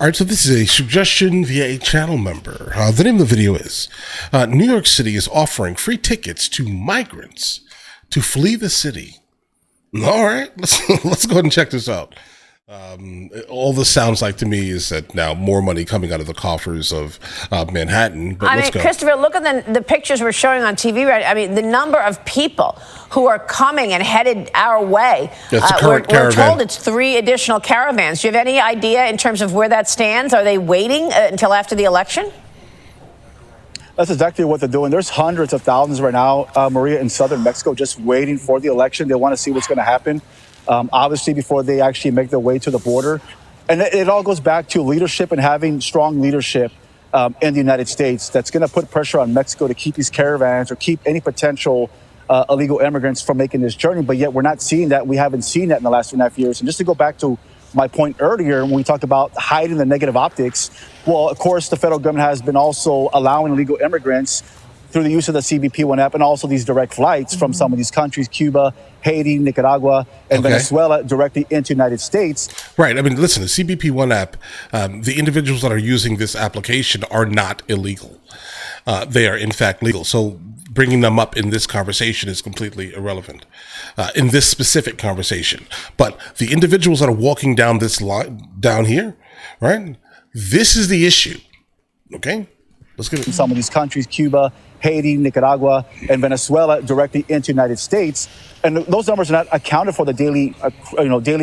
All right, so this is a suggestion via a channel member. The name of the video is New York City is offering free tickets to migrants to flee the city. All right, let's go ahead and check this out. All this sounds like to me is that now more money coming out of the coffers of Manhattan. But let's go. Christopher, look at the pictures we're showing on TV. Right? I mean, the number of people who are coming and headed our way. We're told it's 3 additional caravans. Do you have any idea in terms of where that stands? Are they waiting until after the election? That's exactly what they're doing. There's hundreds of thousands right now, Maria, in southern Mexico, just waiting for the election. They want to see what's going to happen. Obviously, before they actually make their way to the border. And it all goes back to leadership and having strong leadership in the United States that's going to put pressure on Mexico to keep these caravans or keep any potential illegal immigrants from making this journey. But yet we're not seeing that. We haven't seen that in the last 2.5 years. And just to go back to my point earlier, when we talked about hiding the negative optics, well, of course, the federal government has been also allowing illegal immigrants through the use of the CBP-1 app and also these direct flights from some of these countries, Cuba, Haiti, Nicaragua, and Venezuela, directly into the United States. Right. I mean, listen, the CBP-1 app, the individuals that are using this application are not illegal. They are, in fact, legal. So bringing them up in this conversation is completely irrelevant in this specific conversation. But the individuals that are walking down this line, down here, right, this is the issue. Okay? Let's get it. Some of these countries, Cuba, Haiti, Nicaragua, and Venezuela, directly into the United States. And those numbers are not accounted for the daily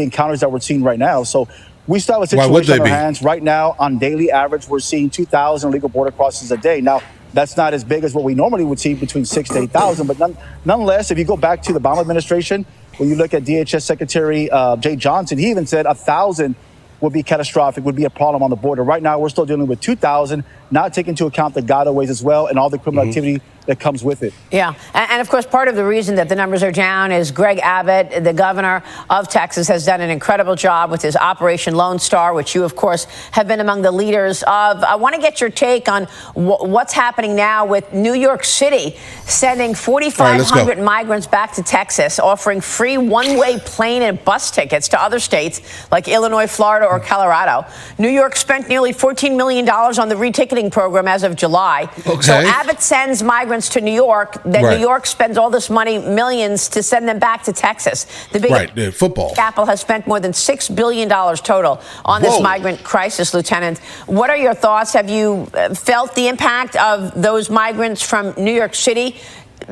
encounters that we're seeing right now. So we still have a situation on our hands. Right now, on daily average, we're seeing 2,000 illegal border crossings a day. Now, that's not as big as what we normally would see, between 6,000 to 8,000. But nonetheless, if you go back to the Obama administration, when you look at DHS Secretary Jay Johnson, he even said 1,000 would be catastrophic, would be a problem on the border. Right now, we're still dealing with 2,000, not taking into account the gotaways as well and all the criminal activity that comes with it. Yeah, and of course, part of the reason that the numbers are down is Greg Abbott, the governor of Texas, has done an incredible job with his Operation Lone Star, which you, of course, have been among the leaders of. I want to get your take on what's happening now with New York City sending 4,500 migrants back to Texas, offering free one-way plane and bus tickets to other states like Illinois, Florida, or Colorado. New York spent nearly $14 million on the reticketing program as of July. So Abbott sends migrants to New York, then New York spends all this money, millions, to send them back to Texas. The big football capital has spent more than $6 billion total on this migrant crisis, Lieutenant. What are your thoughts? Have you felt the impact of those migrants from New York City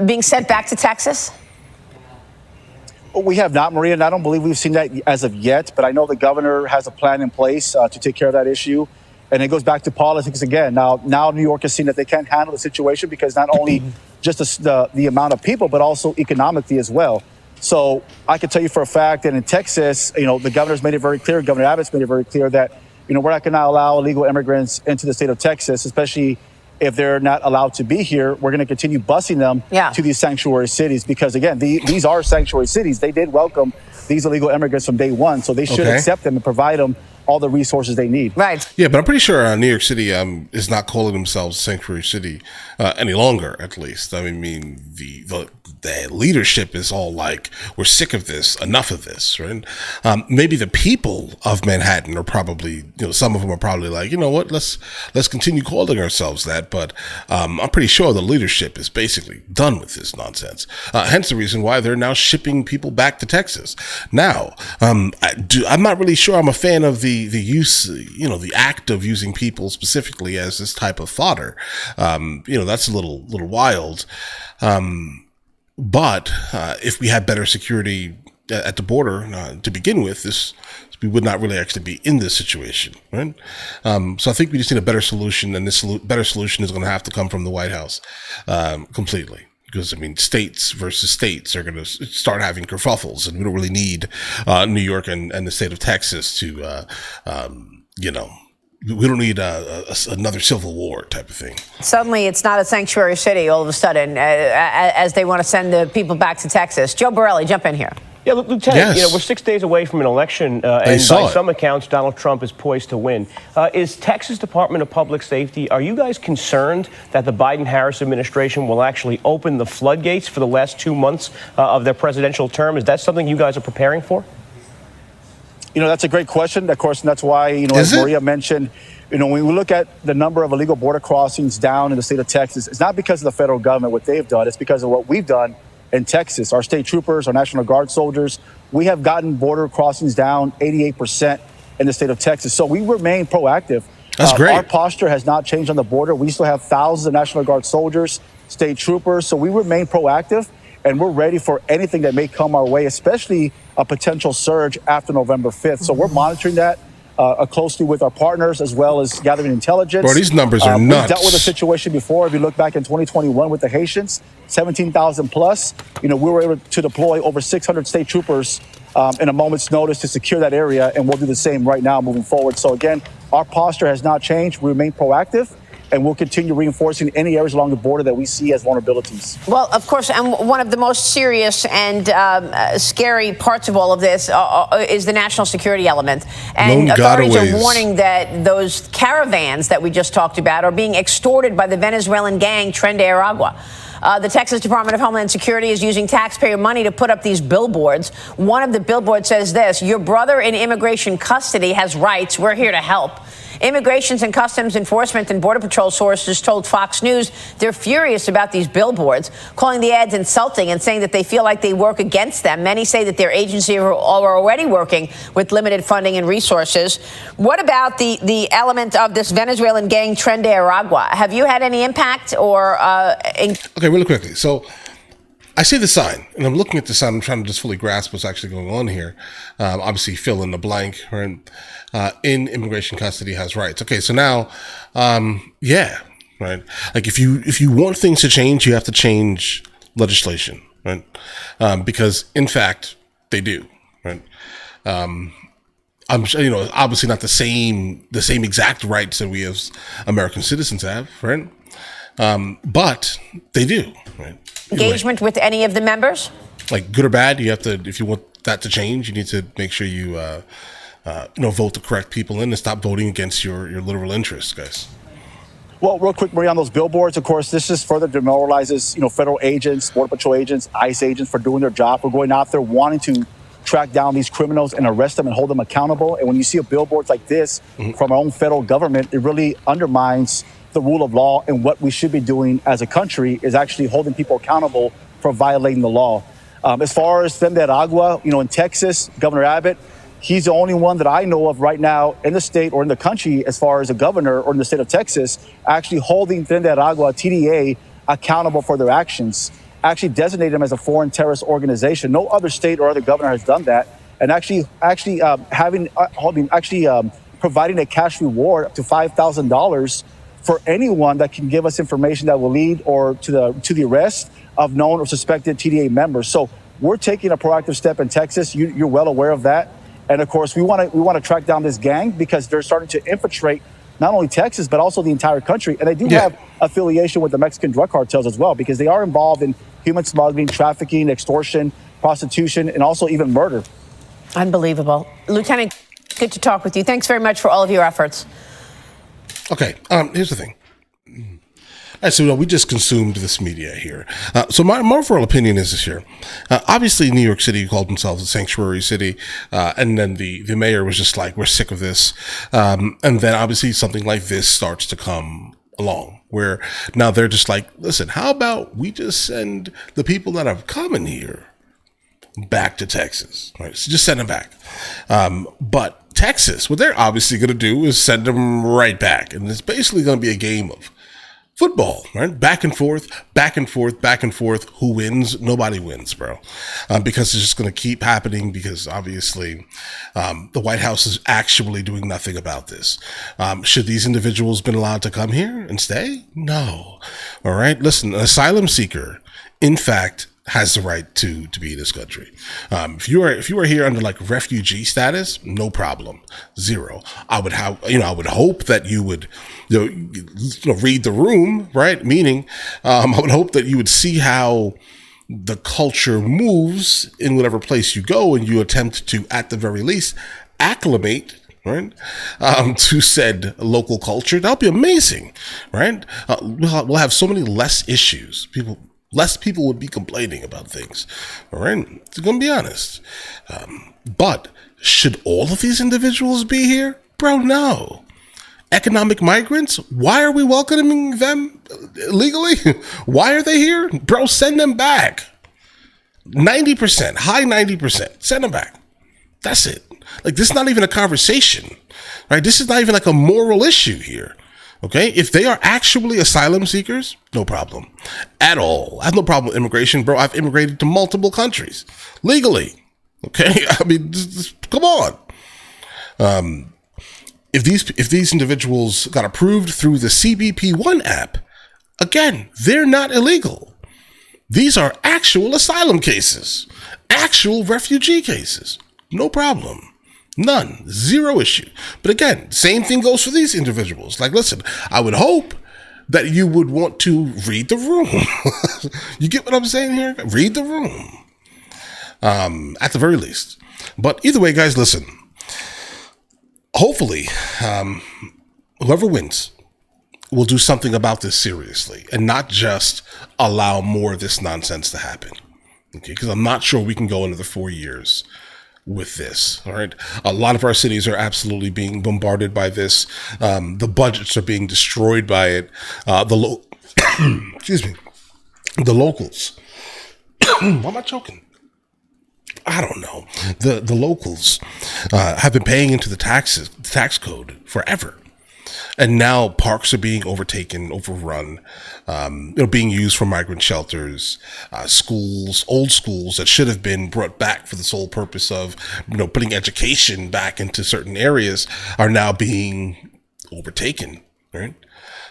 being sent back to Texas? We have not, Maria, and I don't believe we've seen that as of yet, but I know the governor has a plan in place to take care of that issue. And it goes back to politics again. Now New York has seen that they can't handle the situation because not only just the amount of people, but also economically as well. So I can tell you for a fact that in Texas, the governor's made it very clear, Governor Abbott's made it very clear that, we're not going to allow illegal immigrants into the state of Texas, especially if they're not allowed to be here. We're going to continue busing them to these sanctuary cities because, again, these are sanctuary cities. They did welcome these illegal immigrants from day one, so they should accept them and provide them all the resources they need. Right. Yeah, but I'm pretty sure New York City is not calling themselves Sanctuary City any longer, at least. I mean, the leadership is all like, we're sick of this, enough of this, right? Maybe the people of Manhattan are probably, some of them are probably like, you know what, let's continue calling ourselves that. But I'm pretty sure the leadership is basically done with this nonsense. Hence the reason why they're now shipping people back to Texas. Now, I'm not really sure I'm a fan of the use, the act of using people specifically as this type of fodder. That's a little wild. But if we had better security at the border to begin with, we would not really actually be in this situation, right? So I think we just need a better solution, and this better solution is going to have to come from the White House completely. Because, states versus states are going to start having kerfuffles, and we don't really need New York and the state of Texas to, we don't need another civil war type of thing. Suddenly, it's not a sanctuary city all of a sudden, as they want to send the people back to Texas. Joe Borelli, jump in here. Yeah, Lieutenant, we're 6 days away from an election, and by some accounts, Donald Trump is poised to win. Is Texas Department of Public Safety, are you guys concerned that the Biden-Harris administration will actually open the floodgates for the last 2 months of their presidential term? Is that something you guys are preparing for? That's a great question. Of course, and that's why, as Maria mentioned, when we look at the number of illegal border crossings down in the state of Texas, it's not because of the federal government, what they've done. It's because of what we've done in Texas. Our state troopers, our National Guard soldiers, we have gotten border crossings down 88% in the state of Texas. So we remain proactive. That's great. Our posture has not changed on the border. We still have thousands of National Guard soldiers, state troopers. So we remain proactive, and we're ready for anything that may come our way, especially a potential surge after November 5th. So we're monitoring that closely with our partners, as well as gathering intelligence. Bro, these numbers are nuts. We've dealt with a situation before. If you look back in 2021 with the Haitians, 17,000 plus, we were able to deploy over 600 state troopers in a moment's notice to secure that area, and we'll do the same right now moving forward. So again, our posture has not changed. We remain proactive, and we'll continue reinforcing any areas along the border that we see as vulnerabilities. Well, of course, and one of the most serious and scary parts of all of this is the national security element. And authorities are warning that those caravans that we just talked about are being extorted by the Venezuelan gang Tren de Aragua. The Texas Department of Homeland Security is using taxpayer money to put up these billboards. One of the billboards says this: "Your brother in immigration custody has rights. We're here to help." Immigrations and Customs Enforcement and Border Patrol sources told Fox News they're furious about these billboards, calling the ads insulting and saying that they feel like they work against them. Many say that their agency are already working with limited funding and resources. What about the element of this Venezuelan gang Tren de Aragua? Have you had any impact or? Okay, really quickly. So I see the sign, and I'm looking at the sign. I'm trying to just fully grasp what's actually going on here. Obviously, fill in the blank. Right? In immigration custody has rights. Okay, so now, yeah, right. Like if you want things to change, you have to change legislation, right? Because in fact, they do, right? I'm obviously not the same exact rights that we as American citizens have, right? But they do, right? Engagement with any of the members? Like good or bad, you have to, if you want that to change, you need to make sure you, vote the correct people in and stop voting against your literal interests, guys. Well, real quick, Maria, on those billboards, of course, this just further demoralizes, federal agents, Border Patrol agents, ICE agents for doing their job. We're going out there wanting to track down these criminals and arrest them and hold them accountable. And when you see a billboard like this from our own federal government, it really undermines the rule of law, and what we should be doing as a country is actually holding people accountable for violating the law. As far as Tren de Aragua, in Texas, Governor Abbott, he's the only one that I know of right now in the state or in the country, as far as a governor or in the state of Texas, actually holding Tren de Aragua, TDA, accountable for their actions, actually designate them as a foreign terrorist organization. No other state or other governor has done that, and providing a cash reward up to $5,000 for anyone that can give us information that will lead or to the arrest of known or suspected TDA members. So we're taking a proactive step in Texas. You're well aware of that. And of course, we want to track down this gang because they're starting to infiltrate not only Texas, but also the entire country. And they do have affiliation with the Mexican drug cartels as well, because they are involved in human smuggling, trafficking, extortion, prostitution, and also even murder. Unbelievable. Lieutenant, good to talk with you. Thanks very much for all of your efforts. Okay, here's the thing. All right, so we just consumed this media here. So my overall opinion is this here. Obviously, New York City called themselves a sanctuary city, and then the mayor was just like, we're sick of this. And then obviously something like this starts to come along, where now they're just like, listen, how about we just send the people that have come in here back to Texas, right? So just send them back. But Texas, what they're obviously going to do is send them right back. And it's basically going to be a game of football, right? Back and forth, back and forth, back and forth. Who wins? Nobody wins, bro. Because it's just going to keep happening, because obviously the White House is actually doing nothing about this. Should these individuals been allowed to come here and stay? No. All right. Listen, an asylum seeker, in fact, has the right to be in this country. If you are here under like refugee status, no problem, zero. I would hope that you would, read the room, right? Meaning, I would hope that you would see how the culture moves in whatever place you go, and you attempt to, at the very least, acclimate, right, to said local culture. That'll be amazing, right? We'll have so many less issues. Less people would be complaining about things. All right. It's going to be honest. But Should all of these individuals be here? Bro, no. Economic migrants? Why are we welcoming them legally? Why are they here? Bro, send them back. 90%, high 90%. Send them back. That's it. Like, this is not even a conversation, right? This is not even like a moral issue here. Okay, if they are actually asylum seekers, no problem at all. I have no problem with immigration, bro. I've immigrated to multiple countries legally. Okay, I mean, come on. If these individuals got approved through the CBP1 app, again, they're not illegal. These are actual asylum cases, actual refugee cases. No problem. None. Zero issue. But again, same thing goes for these individuals. Like, listen, I would hope that you would want to read the room. You get what I'm saying here? Read the room. At the very least. But either way, guys, listen. Hopefully, whoever wins will do something about this seriously and not just allow more of this nonsense to happen. Okay, because I'm not sure we can go another 4 years with this. All right. A lot of our cities are absolutely being bombarded by this. The budgets are being destroyed by it. Excuse me. The locals. Why am I choking? I don't know. The locals have been paying into the tax code forever. And now parks are being overrun, being used for migrant shelters, schools, old schools that should have been brought back for the sole purpose of, putting education back into certain areas are now being overtaken, right?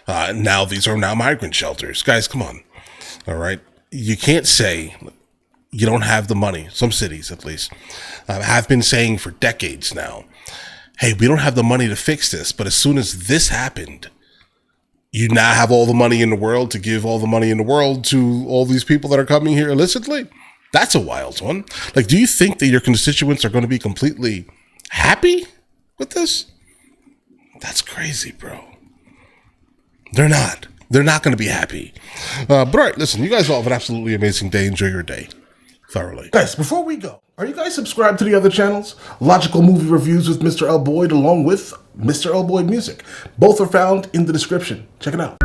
Now these are now migrant shelters. Guys, come on. All right. You can't say you don't have the money. Some cities, at least, have been saying for decades now, hey, we don't have the money to fix this. But as soon as this happened, you now have all the money in the world to give all the money in the world to all these people that are coming here illicitly. That's a wild one. Like, do you think that your constituents are going to be completely happy with this? That's crazy, bro. They're not. They're not going to be happy. But all right, listen, you guys all have an absolutely amazing day. Enjoy your day thoroughly. Guys, before we go, are you guys subscribed to the other channels? Logical Movie Reviews with Mr. L. Boyd along with Mr. L. Boyd Music. Both are found in the description. Check it out.